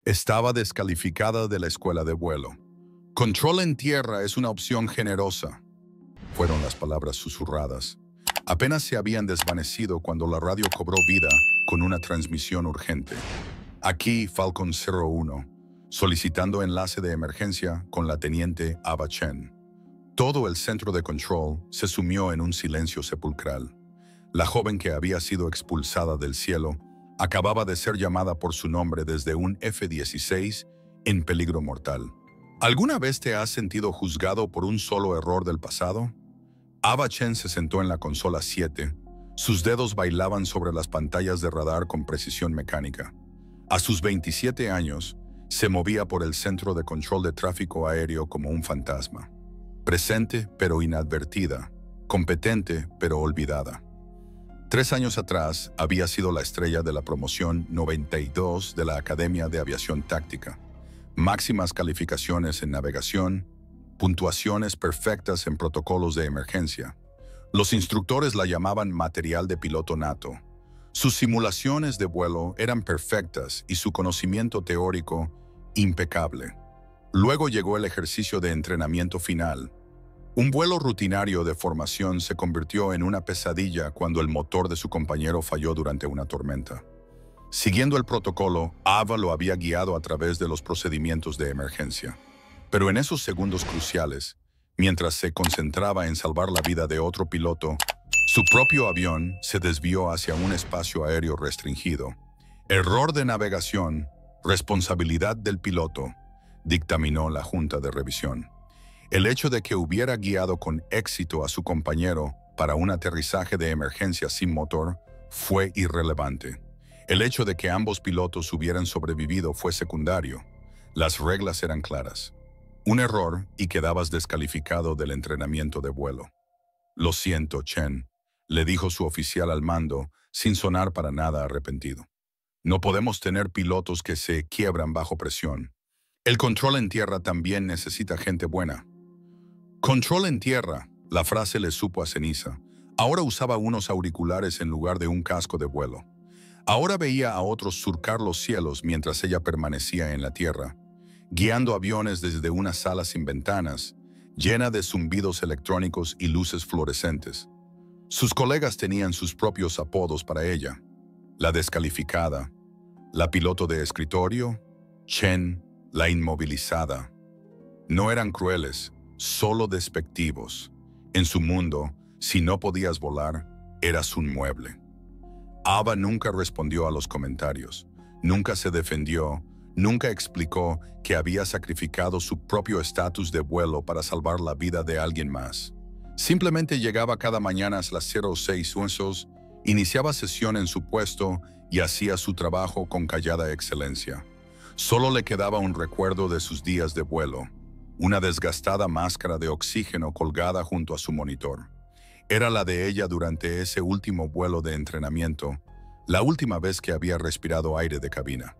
Estaba descalificada de la escuela de vuelo. Control en tierra es una opción generosa, fueron las palabras susurradas. Apenas se habían desvanecido cuando la radio cobró vida con una transmisión urgente. Aquí Falcon 01, solicitando enlace de emergencia con la teniente Ava Chen. Todo el centro de control se sumió en un silencio sepulcral. La joven que había sido expulsada del cielo acababa de ser llamada por su nombre desde un F-16 en peligro mortal. ¿Alguna vez te has sentido juzgado por un solo error del pasado? Ava Chen se sentó en la consola 7. Sus dedos bailaban sobre las pantallas de radar con precisión mecánica. A sus 27 años, se movía por el centro de control de tráfico aéreo como un fantasma. Presente pero inadvertida, competente pero olvidada. 3 años atrás había sido la estrella de la promoción 92 de la Academia de Aviación Táctica. Máximas calificaciones en navegación, puntuaciones perfectas en protocolos de emergencia. Los instructores la llamaban material de piloto nato. Sus simulaciones de vuelo eran perfectas y su conocimiento teórico impecable. Luego llegó el ejercicio de entrenamiento final. Un vuelo rutinario de formación se convirtió en una pesadilla cuando el motor de su compañero falló durante una tormenta. Siguiendo el protocolo, Ava lo había guiado a través de los procedimientos de emergencia. Pero en esos segundos cruciales, mientras se concentraba en salvar la vida de otro piloto, su propio avión se desvió hacia un espacio aéreo restringido. Error de navegación, responsabilidad del piloto, dictaminó la Junta de Revisión. El hecho de que hubiera guiado con éxito a su compañero para un aterrizaje de emergencia sin motor fue irrelevante. El hecho de que ambos pilotos hubieran sobrevivido fue secundario. Las reglas eran claras. Un error y quedabas descalificado del entrenamiento de vuelo. Lo siento, Chen, le dijo su oficial al mando sin sonar para nada arrepentido. No podemos tener pilotos que se quiebran bajo presión. El control en tierra también necesita gente buena. Control en tierra, la frase le supo a ceniza. Ahora usaba unos auriculares en lugar de un casco de vuelo. Ahora veía a otros surcar los cielos mientras ella permanecía en la tierra, guiando aviones desde una sala sin ventanas, llena de zumbidos electrónicos y luces fluorescentes. Sus colegas tenían sus propios apodos para ella. La descalificada, la piloto de escritorio, Chen, la inmovilizada. No eran crueles, solo despectivos. En su mundo, si no podías volar, eras un mueble. Ava nunca respondió a los comentarios, nunca se defendió, nunca explicó que había sacrificado su propio estatus de vuelo para salvar la vida de alguien más. Simplemente llegaba cada mañana a las 06 usos, iniciaba sesión en su puesto y hacía su trabajo con callada excelencia. Solo le quedaba un recuerdo de sus días de vuelo, una desgastada máscara de oxígeno colgada junto a su monitor. Era la de ella durante ese último vuelo de entrenamiento, la última vez que había respirado aire de cabina.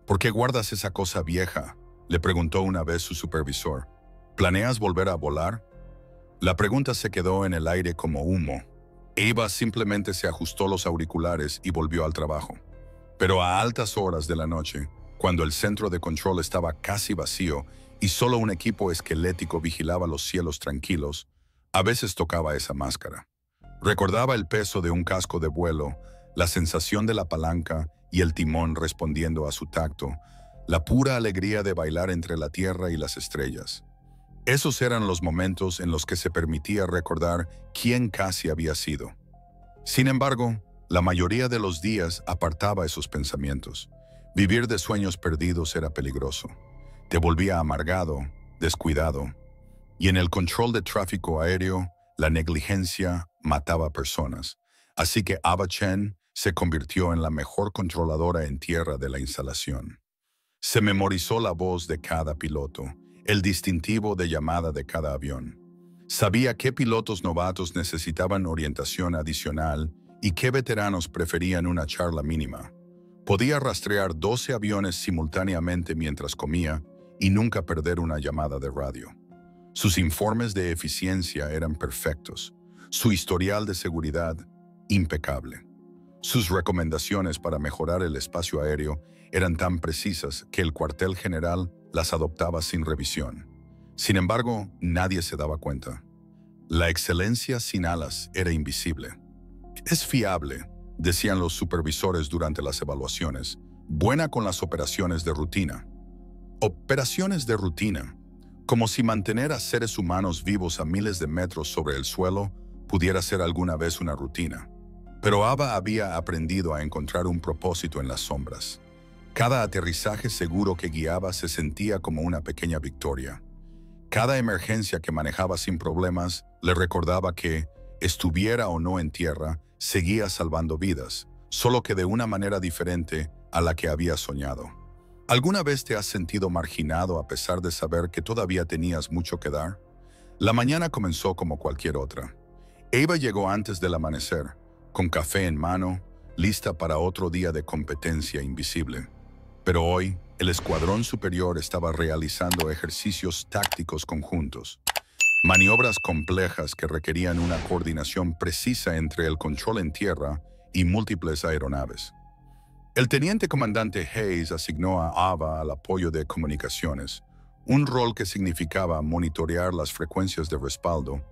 ¿Por qué guardas esa cosa vieja?, le preguntó una vez su supervisor. ¿Planeas volver a volar? La pregunta se quedó en el aire como humo. Ava simplemente se ajustó los auriculares y volvió al trabajo. Pero a altas horas de la noche, cuando el centro de control estaba casi vacío y solo un equipo esquelético vigilaba los cielos tranquilos, a veces tocaba esa máscara. Recordaba el peso de un casco de vuelo, la sensación de la palanca y el timón respondiendo a su tacto, la pura alegría de bailar entre la tierra y las estrellas. Esos eran los momentos en los que se permitía recordar quién casi había sido. Sin embargo, la mayoría de los días apartaba esos pensamientos. Vivir de sueños perdidos era peligroso. Te volvía amargado, descuidado. Y en el control de tráfico aéreo, la negligencia mataba personas. Así que Ava Chen se convirtió en la mejor controladora en tierra de la instalación. Se memorizó la voz de cada piloto, el distintivo de llamada de cada avión. Sabía qué pilotos novatos necesitaban orientación adicional y qué veteranos preferían una charla mínima. Podía rastrear 12 aviones simultáneamente mientras comía y nunca perder una llamada de radio. Sus informes de eficiencia eran perfectos, su historial de seguridad impecable. Sus recomendaciones para mejorar el espacio aéreo eran tan precisas que el cuartel general las adoptaba sin revisión. Sin embargo, nadie se daba cuenta. La excelencia sin alas era invisible. Es fiable, decían los supervisores durante las evaluaciones, buena con las operaciones de rutina. Operaciones de rutina, como si mantener a seres humanos vivos a miles de metros sobre el suelo pudiera ser alguna vez una rutina. Pero Ava había aprendido a encontrar un propósito en las sombras. Cada aterrizaje seguro que guiaba se sentía como una pequeña victoria. Cada emergencia que manejaba sin problemas le recordaba que, estuviera o no en tierra, seguía salvando vidas, solo que de una manera diferente a la que había soñado. ¿Alguna vez te has sentido marginado a pesar de saber que todavía tenías mucho que dar? La mañana comenzó como cualquier otra. Ava llegó antes del amanecer, con café en mano, lista para otro día de competencia invisible. Pero hoy, el escuadrón superior estaba realizando ejercicios tácticos conjuntos. Maniobras complejas que requerían una coordinación precisa entre el control en tierra y múltiples aeronaves. El teniente comandante Hayes asignó a Ava al apoyo de comunicaciones, un rol que significaba monitorear las frecuencias de respaldo,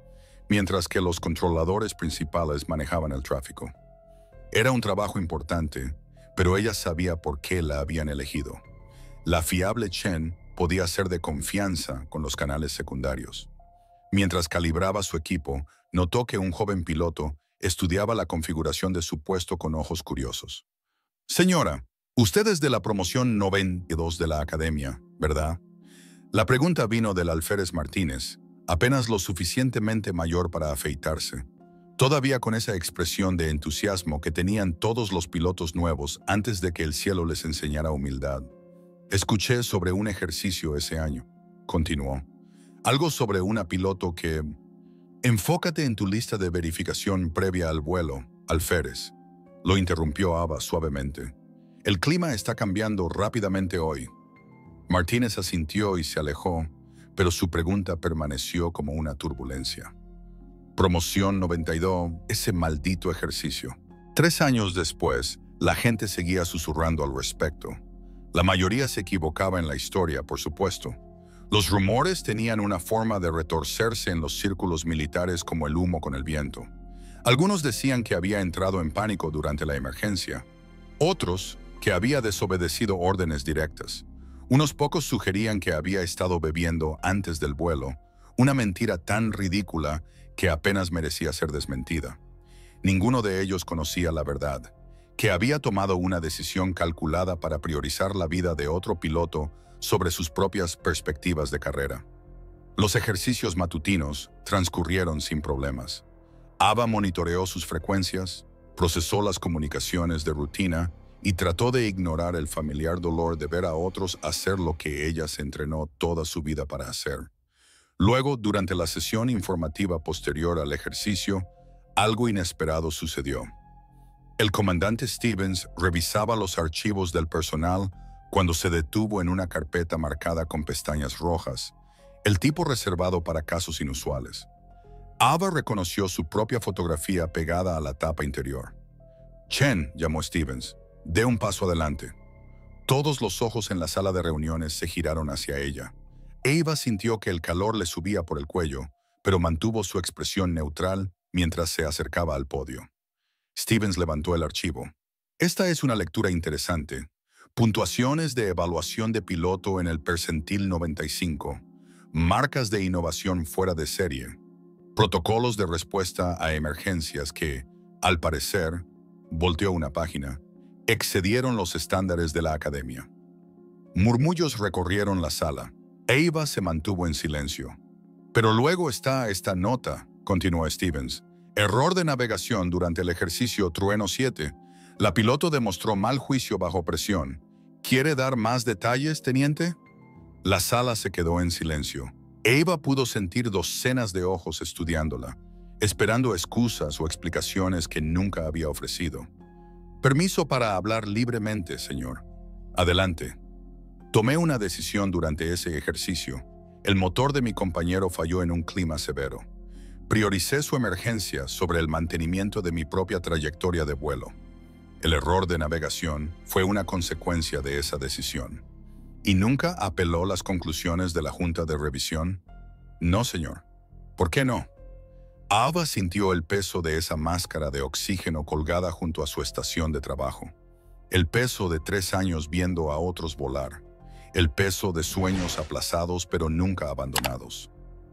mientras que los controladores principales manejaban el tráfico. Era un trabajo importante, pero ella sabía por qué la habían elegido. La fiable Chen podía ser de confianza con los canales secundarios. Mientras calibraba su equipo, notó que un joven piloto estudiaba la configuración de su puesto con ojos curiosos. «Señora, usted es de la promoción 92 de la academia, ¿verdad?» La pregunta vino del alférez Martínez, apenas lo suficientemente mayor para afeitarse, todavía con esa expresión de entusiasmo que tenían todos los pilotos nuevos antes de que el cielo les enseñara humildad. «Escuché sobre un ejercicio ese año», continuó. «Algo sobre una piloto que... Enfócate en tu lista de verificación previa al vuelo, alférez», lo interrumpió Ava suavemente. «El clima está cambiando rápidamente hoy». Martínez asintió y se alejó, pero su pregunta permaneció como una turbulencia. Promoción 92, ese maldito ejercicio. 3 años después, la gente seguía susurrando al respecto. La mayoría se equivocaba en la historia, por supuesto. Los rumores tenían una forma de retorcerse en los círculos militares como el humo con el viento. Algunos decían que había entrado en pánico durante la emergencia. Otros, que había desobedecido órdenes directas. Unos pocos sugerían que había estado bebiendo antes del vuelo, una mentira tan ridícula que apenas merecía ser desmentida. Ninguno de ellos conocía la verdad, que había tomado una decisión calculada para priorizar la vida de otro piloto sobre sus propias perspectivas de carrera. Los ejercicios matutinos transcurrieron sin problemas. Ava monitoreó sus frecuencias, procesó las comunicaciones de rutina y trató de ignorar el familiar dolor de ver a otros hacer lo que ella se entrenó toda su vida para hacer. Luego, durante la sesión informativa posterior al ejercicio, algo inesperado sucedió. El comandante Stevens revisaba los archivos del personal cuando se detuvo en una carpeta marcada con pestañas rojas, el tipo reservado para casos inusuales. Ava reconoció su propia fotografía pegada a la tapa interior. «Chen», llamó Stevens, «dé un paso adelante». Todos los ojos en la sala de reuniones se giraron hacia ella. Ava sintió que el calor le subía por el cuello, pero mantuvo su expresión neutral mientras se acercaba al podio. Stevens levantó el archivo. «Esta es una lectura interesante. Puntuaciones de evaluación de piloto en el percentil 95. Marcas de innovación fuera de serie. Protocolos de respuesta a emergencias que, al parecer», volteó una página, «excedieron los estándares de la academia». Murmullos recorrieron la sala. Ava se mantuvo en silencio. «Pero luego está esta nota», continuó Stevens. «Error de navegación durante el ejercicio Trueno 7. La piloto demostró mal juicio bajo presión. ¿Quiere dar más detalles, teniente?» La sala se quedó en silencio. Ava pudo sentir docenas de ojos estudiándola, esperando excusas o explicaciones que nunca había ofrecido. «Permiso para hablar libremente, señor». «Adelante». «Tomé una decisión durante ese ejercicio. El motor de mi compañero falló en un clima severo. Prioricé su emergencia sobre el mantenimiento de mi propia trayectoria de vuelo. El error de navegación fue una consecuencia de esa decisión. ¿Y nunca apeló las conclusiones de la Junta de Revisión? No, señor. ¿Por qué no? Ava sintió el peso de esa máscara de oxígeno colgada junto a su estación de trabajo. El peso de 3 años viendo a otros volar. El peso de sueños aplazados pero nunca abandonados.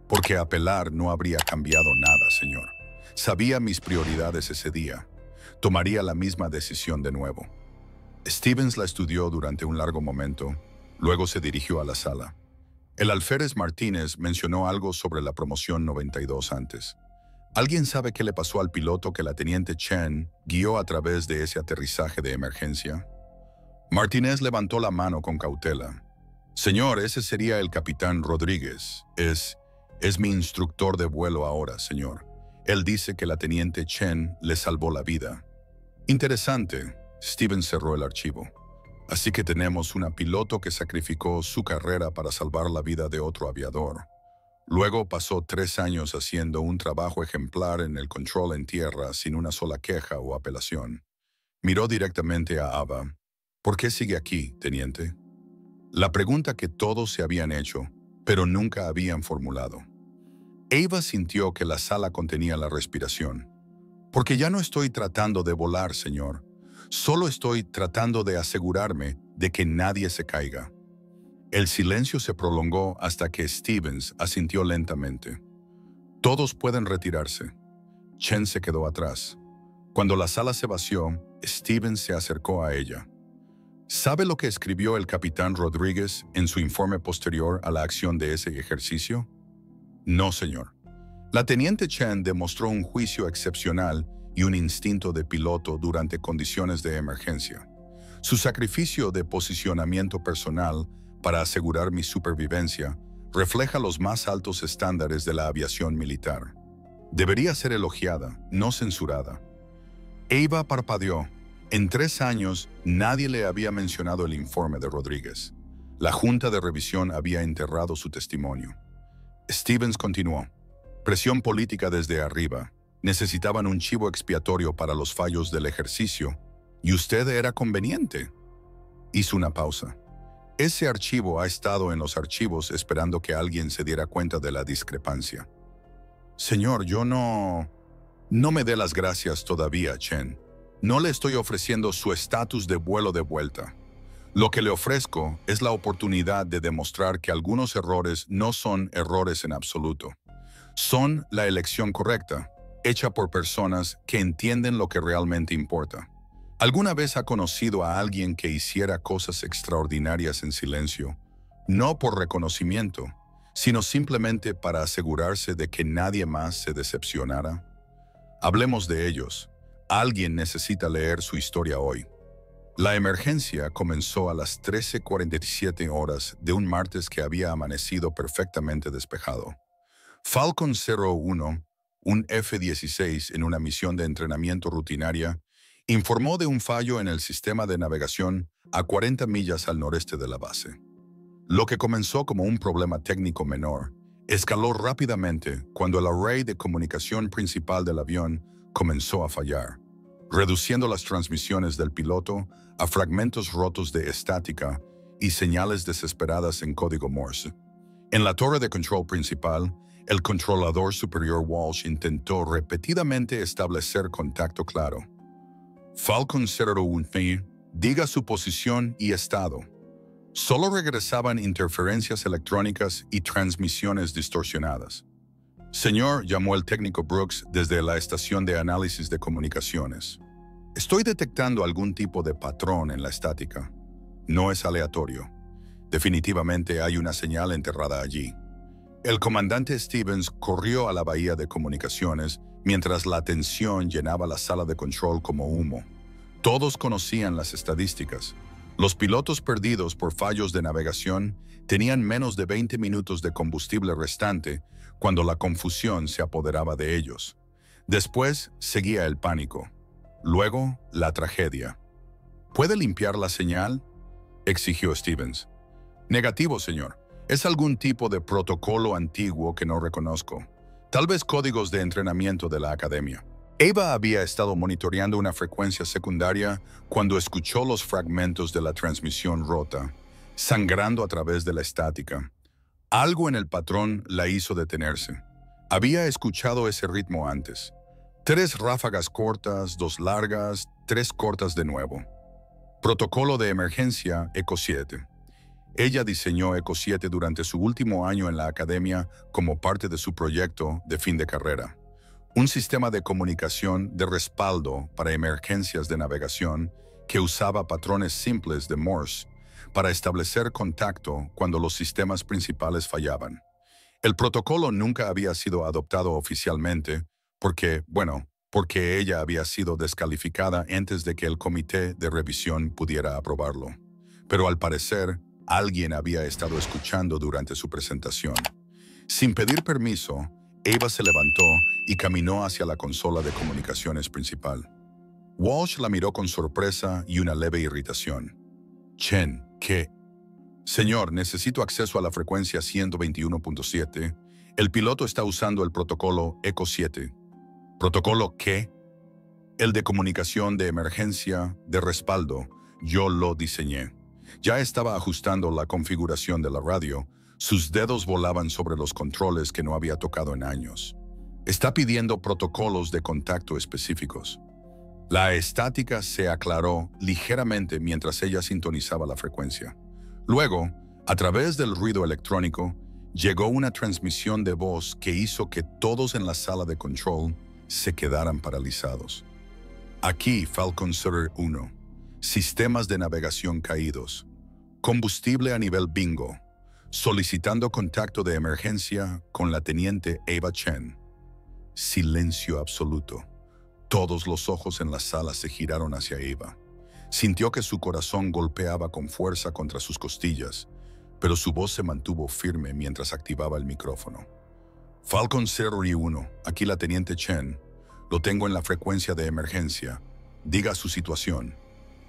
Porque apelar no habría cambiado nada, señor. Sabía mis prioridades ese día. Tomaría la misma decisión de nuevo. Stevens la estudió durante un largo momento. Luego se dirigió a la sala. El alférez Martínez mencionó algo sobre la promoción 92 antes. ¿Alguien sabe qué le pasó al piloto que la teniente Chen guió a través de ese aterrizaje de emergencia? Martínez levantó la mano con cautela. Señor, ese sería el capitán Rodríguez. Es mi instructor de vuelo ahora, señor. Él dice que la teniente Chen le salvó la vida. Interesante. Stevens cerró el archivo. Así que tenemos una piloto que sacrificó su carrera para salvar la vida de otro aviador. Luego pasó 3 años haciendo un trabajo ejemplar en el control en tierra sin una sola queja o apelación. Miró directamente a Ava. ¿Por qué sigue aquí, teniente? La pregunta que todos se habían hecho, pero nunca habían formulado. Ava sintió que la sala contenía la respiración. Porque ya no estoy tratando de volar, señor. Solo estoy tratando de asegurarme de que nadie se caiga. El silencio se prolongó hasta que Stevens asintió lentamente. Todos pueden retirarse. Chen se quedó atrás. Cuando la sala se vació, Stevens se acercó a ella. ¿Sabe lo que escribió el capitán Rodríguez en su informe posterior a la acción de ese ejercicio? No, señor. La teniente Chen demostró un juicio excepcional y un instinto de piloto durante condiciones de emergencia. Su sacrificio de posicionamiento personal para asegurar mi supervivencia refleja los más altos estándares de la aviación militar. Debería ser elogiada, no censurada. Ava parpadeó. En 3 años, nadie le había mencionado el informe de Rodríguez. La Junta de Revisión había enterrado su testimonio. Stevens continuó. Presión política desde arriba. Necesitaban un chivo expiatorio para los fallos del ejercicio. Y usted era conveniente. Hizo una pausa. Ese archivo ha estado en los archivos esperando que alguien se diera cuenta de la discrepancia. Señor, yo no me dé las gracias todavía, Chen. No le estoy ofreciendo su estatus de vuelo de vuelta. Lo que le ofrezco es la oportunidad de demostrar que algunos errores no son errores en absoluto. Son la elección correcta, hecha por personas que entienden lo que realmente importa. ¿Alguna vez ha conocido a alguien que hiciera cosas extraordinarias en silencio? No por reconocimiento, sino simplemente para asegurarse de que nadie más se decepcionara. Hablemos de ellos. Alguien necesita leer su historia hoy. La emergencia comenzó a las 13:47 horas de un martes que había amanecido perfectamente despejado. Falcon 01, un F-16 en una misión de entrenamiento rutinaria, informó de un fallo en el sistema de navegación a 40 millas al noreste de la base. Lo que comenzó como un problema técnico menor, escaló rápidamente cuando el array de comunicación principal del avión comenzó a fallar, reduciendo las transmisiones del piloto a fragmentos rotos de estática y señales desesperadas en código Morse. En la torre de control principal, el controlador superior Walsh intentó repetidamente establecer contacto claro. Falcon 01, diga su posición y estado. Solo regresaban interferencias electrónicas y transmisiones distorsionadas. Señor, llamó el técnico Brooks desde la estación de análisis de comunicaciones. Estoy detectando algún tipo de patrón en la estática. No es aleatorio. Definitivamente hay una señal enterrada allí. El comandante Stevens corrió a la bahía de comunicaciones mientras la tensión llenaba la sala de control como humo. Todos conocían las estadísticas. Los pilotos perdidos por fallos de navegación tenían menos de 20 minutos de combustible restante cuando la confusión se apoderaba de ellos. Después seguía el pánico. Luego, la tragedia. ¿Puede limpiar la señal?, exigió Stevens. Negativo, señor. Es algún tipo de protocolo antiguo que no reconozco. Tal vez códigos de entrenamiento de la academia. Eva había estado monitoreando una frecuencia secundaria cuando escuchó los fragmentos de la transmisión rota, sangrando a través de la estática. Algo en el patrón la hizo detenerse. Había escuchado ese ritmo antes. 3 ráfagas cortas, 2 largas, 3 cortas de nuevo. Protocolo de emergencia ECO 7. Ella diseñó ECO 7 durante su último año en la academia como parte de su proyecto de fin de carrera. Un sistema de comunicación de respaldo para emergencias de navegación que usaba patrones simples de Morse para establecer contacto cuando los sistemas principales fallaban. El protocolo nunca había sido adoptado oficialmente porque ella había sido descalificada antes de que el comité de revisión pudiera aprobarlo. Pero al parecer, alguien había estado escuchando durante su presentación. Sin pedir permiso, Eva se levantó y caminó hacia la consola de comunicaciones principal. Walsh la miró con sorpresa y una leve irritación. Chen, ¿qué? Señor, necesito acceso a la frecuencia 121.7. El piloto está usando el protocolo ECO 7. ¿Protocolo qué? El de comunicación de emergencia, de respaldo. Yo lo diseñé. Ya estaba ajustando la configuración de la radio. Sus dedos volaban sobre los controles que no había tocado en años. Está pidiendo protocolos de contacto específicos. La estática se aclaró ligeramente mientras ella sintonizaba la frecuencia. Luego, a través del ruido electrónico, llegó una transmisión de voz que hizo que todos en la sala de control se quedaran paralizados. Aquí, Falcon Surfer 1. Sistemas de navegación caídos. Combustible a nivel bingo. Solicitando contacto de emergencia con la teniente Eva Chen. Silencio absoluto. Todos los ojos en la sala se giraron hacia Eva. Sintió que su corazón golpeaba con fuerza contra sus costillas, pero su voz se mantuvo firme mientras activaba el micrófono. Falcon 01, aquí la teniente Chen. Lo tengo en la frecuencia de emergencia. Diga su situación.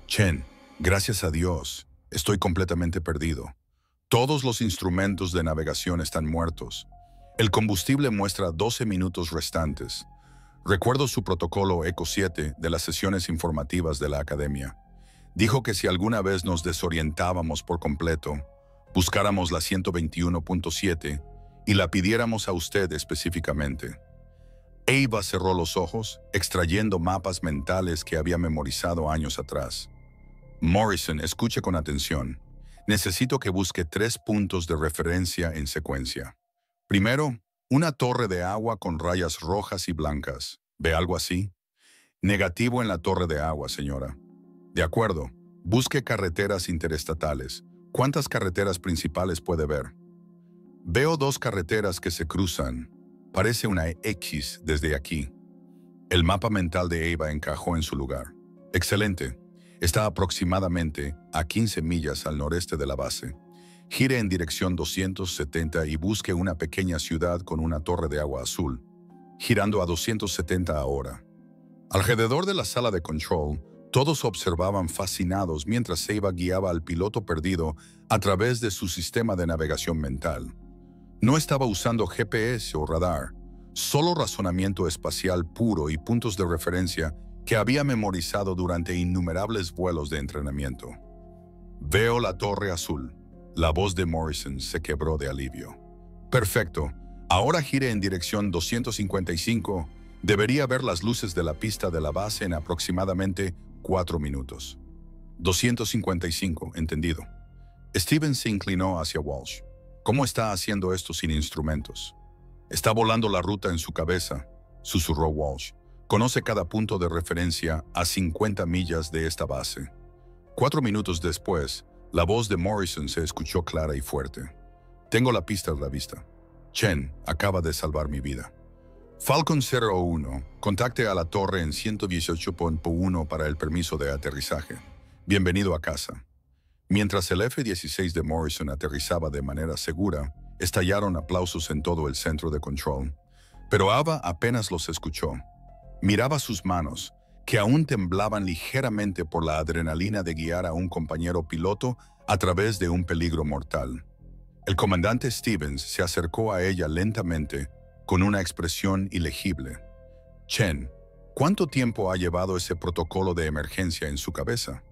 Chen, gracias a Dios, estoy completamente perdido. Todos los instrumentos de navegación están muertos. El combustible muestra 12 minutos restantes. Recuerdo su protocolo ECO 7 de las sesiones informativas de la academia. Dijo que si alguna vez nos desorientábamos por completo, buscáramos la 121.7 y la pidiéramos a usted específicamente. Eva cerró los ojos, extrayendo mapas mentales que había memorizado años atrás. Morrison, escuche con atención. Necesito que busque 3 puntos de referencia en secuencia. Primero, una torre de agua con rayas rojas y blancas. ¿Ve algo así? Negativo en la torre de agua, señora. De acuerdo. Busque carreteras interestatales. ¿Cuántas carreteras principales puede ver? Veo 2 carreteras que se cruzan. Parece una X desde aquí. El mapa mental de Eva encajó en su lugar. Excelente. Está aproximadamente a 15 millas al noreste de la base. Gire en dirección 270 y busque una pequeña ciudad con una torre de agua azul, girando a 270 ahora. Alrededor de la sala de control, todos observaban fascinados mientras Eva guiaba al piloto perdido a través de su sistema de navegación mental. No estaba usando GPS o radar, solo razonamiento espacial puro y puntos de referencia que había memorizado durante innumerables vuelos de entrenamiento. Veo la torre azul. La voz de Morrison se quebró de alivio. Perfecto. Ahora gire en dirección 255. Debería ver las luces de la pista de la base en aproximadamente 4 minutos. 255, entendido. Stevens se inclinó hacia Walsh. ¿Cómo está haciendo esto sin instrumentos? Está volando la ruta en su cabeza, susurró Walsh. Conoce cada punto de referencia a 50 millas de esta base. 4 minutos después, la voz de Morrison se escuchó clara y fuerte. Tengo la pista a la vista. Chen acaba de salvar mi vida. Falcon 01, contacte a la torre en 118.1 para el permiso de aterrizaje. Bienvenido a casa. Mientras el F-16 de Morrison aterrizaba de manera segura, estallaron aplausos en todo el centro de control. Pero Ava apenas los escuchó. Miraba sus manos, que aún temblaban ligeramente por la adrenalina de guiar a un compañero piloto a través de un peligro mortal. El comandante Stevens se acercó a ella lentamente, con una expresión ilegible. Chen, ¿Cuánto tiempo ha llevado ese protocolo de emergencia en su cabeza?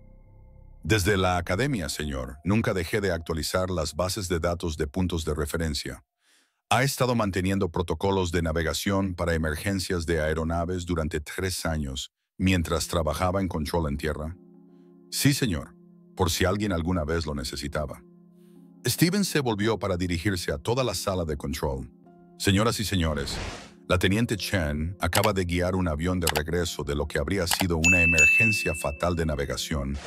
Desde la academia, señor, nunca dejé de actualizar las bases de datos de puntos de referencia. Ha estado manteniendo protocolos de navegación para emergencias de aeronaves durante 3 años, mientras trabajaba en control en tierra. Sí, señor, por si alguien alguna vez lo necesitaba. Steven se volvió para dirigirse a toda la sala de control. Señoras y señores, la teniente Chen acaba de guiar un avión de regreso de lo que habría sido una emergencia fatal de navegación,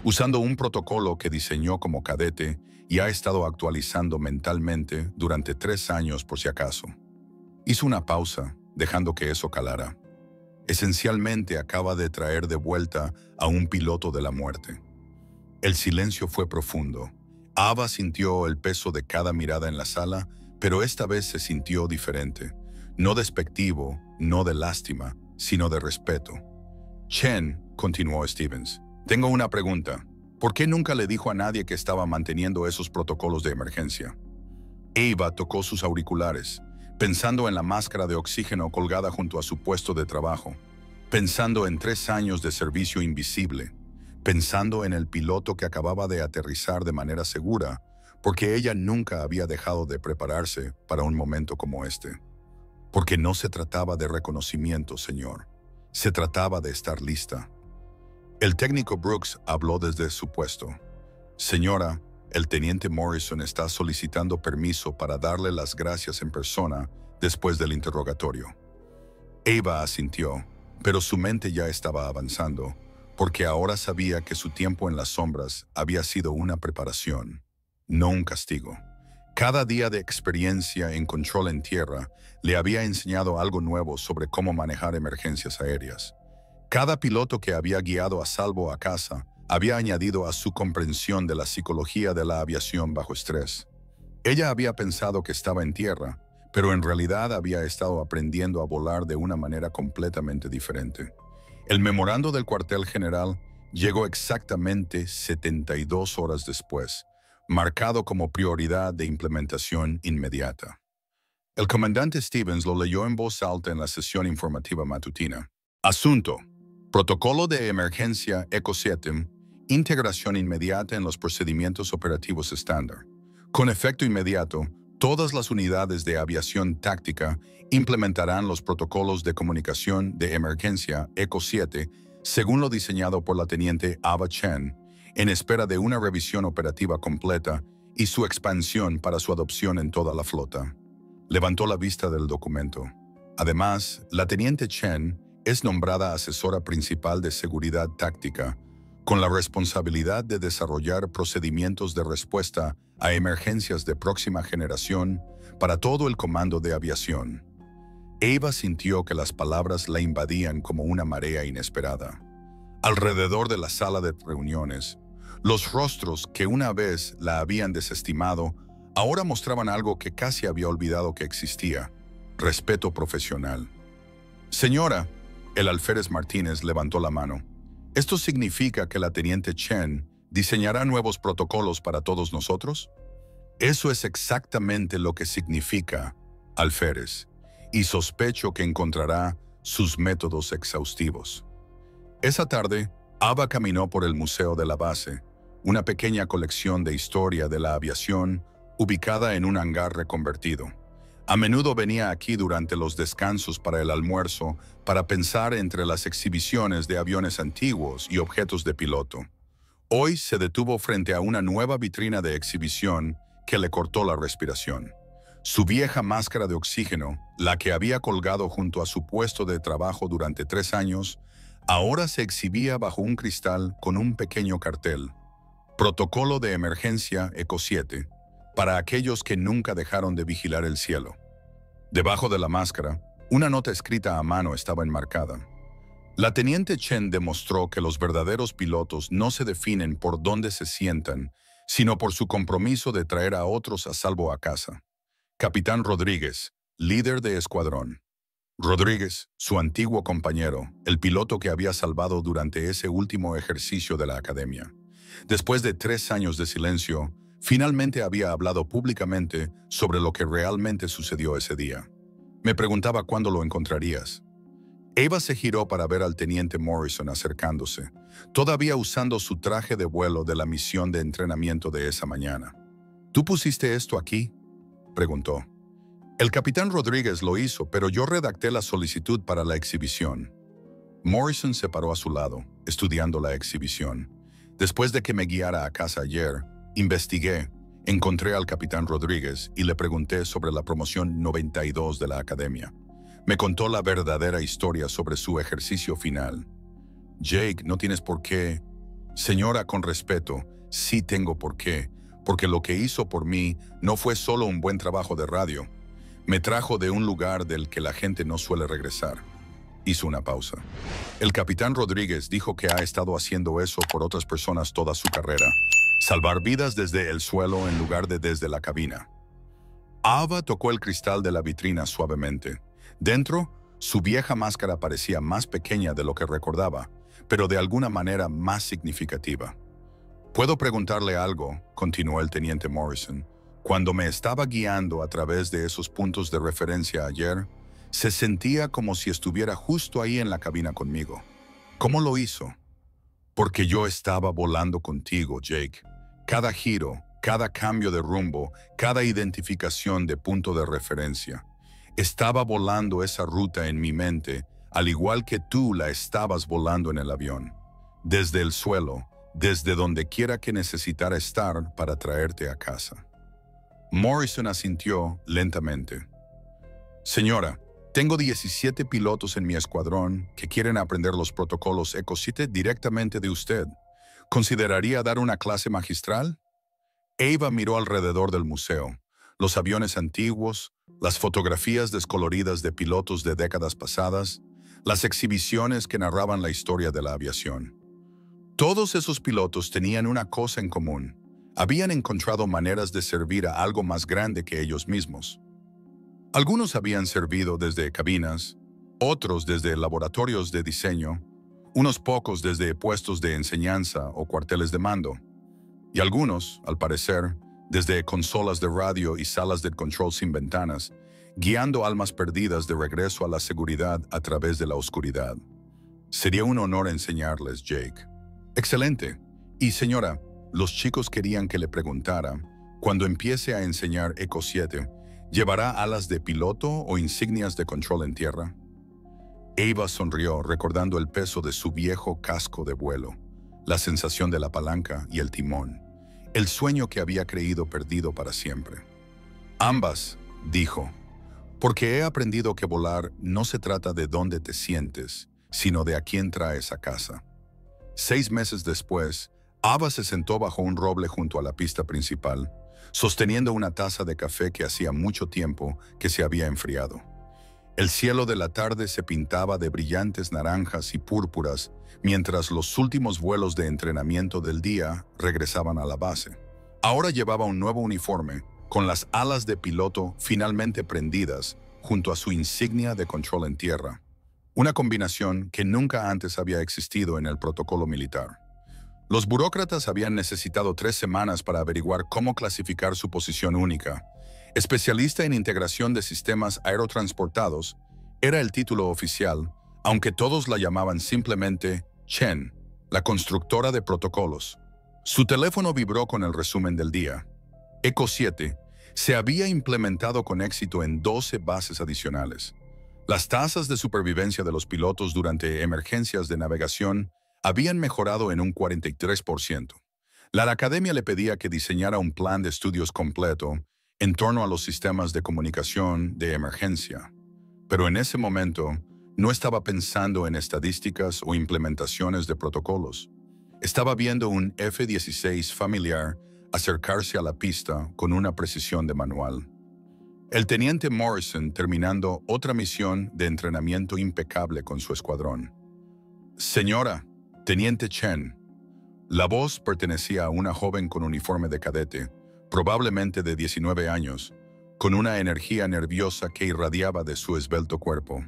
usando un protocolo que diseñó como cadete y ha estado actualizando mentalmente durante 3 años por si acaso. Hizo una pausa, dejando que eso calara. Esencialmente acaba de traer de vuelta a un piloto de la muerte. El silencio fue profundo. Ava sintió el peso de cada mirada en la sala, pero esta vez se sintió diferente. No despectivo, no de lástima, sino de respeto. Chen, continuó Stevens, tengo una pregunta. ¿Por qué nunca le dijo a nadie que estaba manteniendo esos protocolos de emergencia? Ava tocó sus auriculares, pensando en la máscara de oxígeno colgada junto a su puesto de trabajo, pensando en 3 años de servicio invisible, pensando en el piloto que acababa de aterrizar de manera segura, porque ella nunca había dejado de prepararse para un momento como este. Porque no se trataba de reconocimiento, señor. Se trataba de estar lista. El técnico Brooks habló desde su puesto. Señora, el teniente Morrison está solicitando permiso para darle las gracias en persona después del interrogatorio. Ava asintió, pero su mente ya estaba avanzando, porque ahora sabía que su tiempo en las sombras había sido una preparación, no un castigo. Cada día de experiencia en control en tierra le había enseñado algo nuevo sobre cómo manejar emergencias aéreas. Cada piloto que había guiado a salvo a casa había añadido a su comprensión de la psicología de la aviación bajo estrés. Ella había pensado que estaba en tierra, pero en realidad había estado aprendiendo a volar de una manera completamente diferente. El memorando del cuartel general llegó exactamente 72 horas después, marcado como prioridad de implementación inmediata. El comandante Stevens lo leyó en voz alta en la sesión informativa matutina. Asunto: Protocolo de emergencia ECO 7, integración inmediata en los procedimientos operativos estándar. Con efecto inmediato, todas las unidades de aviación táctica implementarán los protocolos de comunicación de emergencia ECO 7 según lo diseñado por la teniente Ava Chen, en espera de una revisión operativa completa y su expansión para su adopción en toda la flota. Levantó la vista del documento. Además, la teniente Chen es nombrada asesora principal de seguridad táctica, con la responsabilidad de desarrollar procedimientos de respuesta a emergencias de próxima generación para todo el comando de aviación. Ava sintió que las palabras la invadían como una marea inesperada. Alrededor de la sala de reuniones, los rostros que una vez la habían desestimado ahora mostraban algo que casi había olvidado que existía: respeto profesional. Señora, el alférez Martínez levantó la mano. ¿Esto significa que la teniente Chen diseñará nuevos protocolos para todos nosotros? Eso es exactamente lo que significa, alférez, y sospecho que encontrará sus métodos exhaustivos. Esa tarde, Ava caminó por el Museo de la Base, una pequeña colección de historia de la aviación ubicada en un hangar reconvertido. A menudo venía aquí durante los descansos para el almuerzo para pensar entre las exhibiciones de aviones antiguos y objetos de piloto. Hoy se detuvo frente a una nueva vitrina de exhibición que le cortó la respiración. Su vieja máscara de oxígeno, la que había colgado junto a su puesto de trabajo durante 3 años, ahora se exhibía bajo un cristal con un pequeño cartel: Protocolo de emergencia ECO 7, para aquellos que nunca dejaron de vigilar el cielo. Debajo de la máscara, una nota escrita a mano estaba enmarcada. La teniente Chen demostró que los verdaderos pilotos no se definen por dónde se sientan, sino por su compromiso de traer a otros a salvo a casa. Capitán Rodríguez, líder de escuadrón. Rodríguez, su antiguo compañero, el piloto que había salvado durante ese último ejercicio de la academia. Después de 3 años de silencio, finalmente había hablado públicamente sobre lo que realmente sucedió ese día. Me preguntaba cuándo lo encontrarías. Ava se giró para ver al teniente Morrison acercándose, todavía usando su traje de vuelo de la misión de entrenamiento de esa mañana. ¿Tú pusiste esto aquí?, preguntó. El capitán Rodríguez lo hizo, pero yo redacté la solicitud para la exhibición. Morrison se paró a su lado, estudiando la exhibición. Después de que me guiara a casa ayer, investigué, encontré al capitán Rodríguez y le pregunté sobre la promoción 92 de la academia. Me contó la verdadera historia sobre su ejercicio final. Jake, no tienes por qué. Señora, con respeto, sí tengo por qué, porque lo que hizo por mí no fue solo un buen trabajo de radio. Me trajo de un lugar del que la gente no suele regresar. Hizo una pausa. El capitán Rodríguez dijo que ha estado haciendo eso por otras personas toda su carrera. Salvar vidas desde el suelo en lugar de desde la cabina. Ava tocó el cristal de la vitrina suavemente. Dentro, su vieja máscara parecía más pequeña de lo que recordaba, pero de alguna manera más significativa. «¿Puedo preguntarle algo?», continuó el teniente Morrison. «Cuando me estaba guiando a través de esos puntos de referencia ayer, se sentía como si estuviera justo ahí en la cabina conmigo. ¿Cómo lo hizo?». «Porque yo estaba volando contigo, Jake. Cada giro, cada cambio de rumbo, cada identificación de punto de referencia. Estaba volando esa ruta en mi mente, al igual que tú la estabas volando en el avión. Desde el suelo, desde donde quiera que necesitara estar para traerte a casa». Morrison asintió lentamente. «Señora, tengo 17 pilotos en mi escuadrón que quieren aprender los protocolos Eco 7 directamente de usted. ¿Consideraría dar una clase magistral?». Ava miró alrededor del museo. Los aviones antiguos, las fotografías descoloridas de pilotos de décadas pasadas, las exhibiciones que narraban la historia de la aviación. Todos esos pilotos tenían una cosa en común. Habían encontrado maneras de servir a algo más grande que ellos mismos. Algunos habían servido desde cabinas, otros desde laboratorios de diseño, unos pocos desde puestos de enseñanza o cuarteles de mando, y algunos, al parecer, desde consolas de radio y salas de control sin ventanas, guiando almas perdidas de regreso a la seguridad a través de la oscuridad. «Sería un honor enseñarles, Jake». «Excelente. Y señora, los chicos querían que le preguntara, cuando empiece a enseñar Eco 7, ¿llevará alas de piloto o insignias de control en tierra?». Ava sonrió, recordando el peso de su viejo casco de vuelo, la sensación de la palanca y el timón, el sueño que había creído perdido para siempre. «Ambas», dijo, «porque he aprendido que volar no se trata de dónde te sientes, sino de a quién traes a casa». 6 meses después, Ava se sentó bajo un roble junto a la pista principal, sosteniendo una taza de café que hacía mucho tiempo que se había enfriado. El cielo de la tarde se pintaba de brillantes naranjas y púrpuras mientras los últimos vuelos de entrenamiento del día regresaban a la base. Ahora llevaba un nuevo uniforme, con las alas de piloto finalmente prendidas junto a su insignia de control en tierra, una combinación que nunca antes había existido en el protocolo militar. Los burócratas habían necesitado 3 semanas para averiguar cómo clasificar su posición única. Especialista en integración de sistemas aerotransportados era el título oficial, aunque todos la llamaban simplemente Chen, la constructora de protocolos. Su teléfono vibró con el resumen del día. Eco 7 se había implementado con éxito en 12 bases adicionales. Las tasas de supervivencia de los pilotos durante emergencias de navegación habían mejorado en un 43%. La academia le pedía que diseñara un plan de estudios completo en torno a los sistemas de comunicación de emergencia. Pero en ese momento, no estaba pensando en estadísticas o implementaciones de protocolos. Estaba viendo un F-16 familiar acercarse a la pista con una precisión de manual. El teniente Morrison terminando otra misión de entrenamiento impecable con su escuadrón. «Señora, Teniente Chen». La voz pertenecía a una joven con uniforme de cadete, probablemente de 19 años, con una energía nerviosa que irradiaba de su esbelto cuerpo.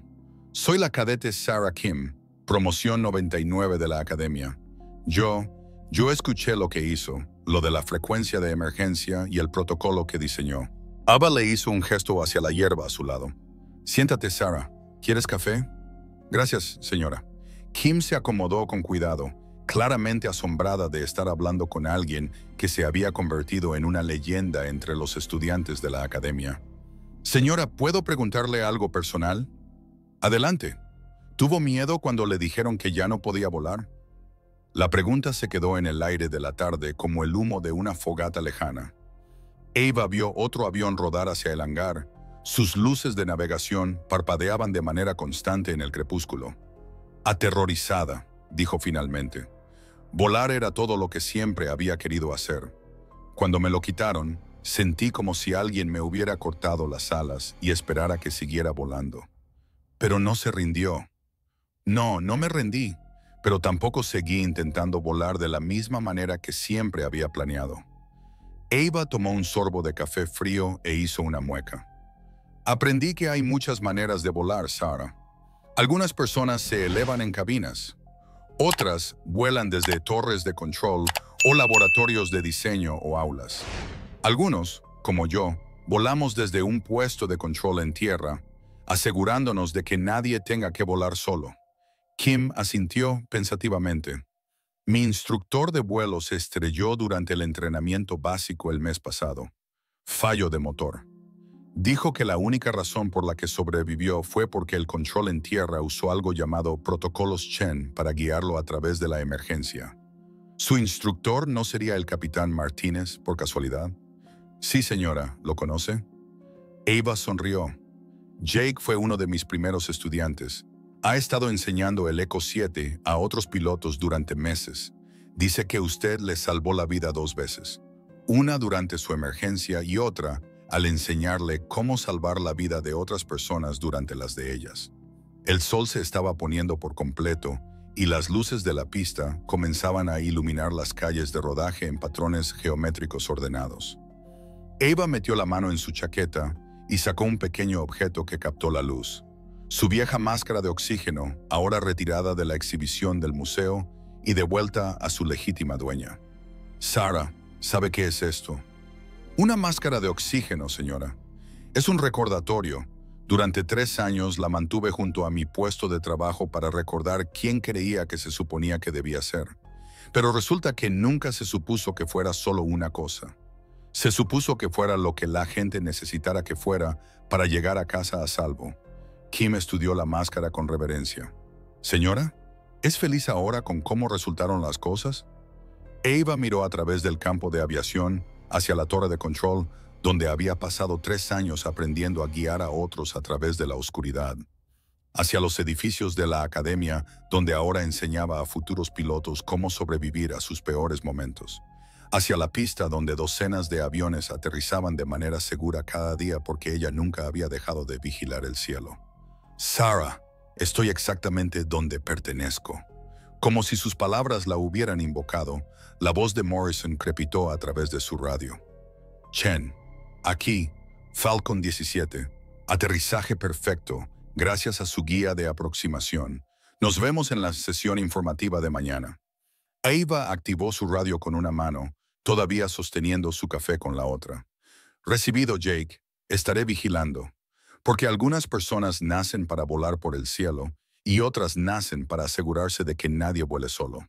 «Soy la cadete Sarah Kim, promoción 99 de la academia. Yo escuché lo que hizo, lo de la frecuencia de emergencia y el protocolo que diseñó». Ava le hizo un gesto hacia la hierba a su lado. «Siéntate, Sarah. ¿Quieres café?». Gracias, señora. Kim se acomodó con cuidado, claramente asombrada de estar hablando con alguien que se había convertido en una leyenda entre los estudiantes de la academia. Señora, ¿puedo preguntarle algo personal? Adelante. ¿Tuvo miedo cuando le dijeron que ya no podía volar? La pregunta se quedó en el aire de la tarde como el humo de una fogata lejana. Ava vio otro avión rodar hacia el hangar. Sus luces de navegación parpadeaban de manera constante en el crepúsculo. Aterrorizada, dijo finalmente. Volar era todo lo que siempre había querido hacer. Cuando me lo quitaron, sentí como si alguien me hubiera cortado las alas y esperara que siguiera volando. Pero no se rindió. No, no me rendí, pero tampoco seguí intentando volar de la misma manera que siempre había planeado. Ava tomó un sorbo de café frío e hizo una mueca. Aprendí que hay muchas maneras de volar, Sarah. Algunas personas se elevan en cabinas. Otras vuelan desde torres de control o laboratorios de diseño o aulas. Algunos, como yo, volamos desde un puesto de control en tierra, asegurándonos de que nadie tenga que volar solo. Kim asintió pensativamente. Mi instructor de vuelo se estrelló durante el entrenamiento básico el mes pasado. Fallo de motor. Dijo que la única razón por la que sobrevivió fue porque el control en tierra usó algo llamado protocolos Chen para guiarlo a través de la emergencia. ¿Su instructor no sería el capitán Martínez, por casualidad? Sí, señora, ¿lo conoce? Ava sonrió. Jake fue uno de mis primeros estudiantes. Ha estado enseñando el Eco 7 a otros pilotos durante meses. Dice que usted le salvó la vida 2 veces. Una durante su emergencia y otra al enseñarle cómo salvar la vida de otras personas durante las de ellas. El sol se estaba poniendo por completo y las luces de la pista comenzaban a iluminar las calles de rodaje en patrones geométricos ordenados. Ava metió la mano en su chaqueta y sacó un pequeño objeto que captó la luz. Su vieja máscara de oxígeno, ahora retirada de la exhibición del museo y de vuelta a su legítima dueña. Sarah, ¿sabe qué es esto? Una máscara de oxígeno, señora. Es un recordatorio. Durante 3 años la mantuve junto a mi puesto de trabajo para recordar quién creía que se suponía que debía ser. Pero resulta que nunca se supuso que fuera solo una cosa. Se supuso que fuera lo que la gente necesitara que fuera para llegar a casa a salvo. Kim estudió la máscara con reverencia. Señora, ¿es feliz ahora con cómo resultaron las cosas? Ava miró a través del campo de aviación hacia la torre de control, donde había pasado 3 años aprendiendo a guiar a otros a través de la oscuridad. Hacia los edificios de la academia, donde ahora enseñaba a futuros pilotos cómo sobrevivir a sus peores momentos. Hacia la pista donde docenas de aviones aterrizaban de manera segura cada día porque ella nunca había dejado de vigilar el cielo. Sarah, estoy exactamente donde pertenezco. Como si sus palabras la hubieran invocado, la voz de Morrison crepitó a través de su radio. Chen, aquí, Falcon 17, aterrizaje perfecto, gracias a su guía de aproximación. Nos vemos en la sesión informativa de mañana. Ava activó su radio con una mano, todavía sosteniendo su café con la otra. Recibido, Jake. Estaré vigilando. Porque algunas personas nacen para volar por el cielo y otras nacen para asegurarse de que nadie vuele solo.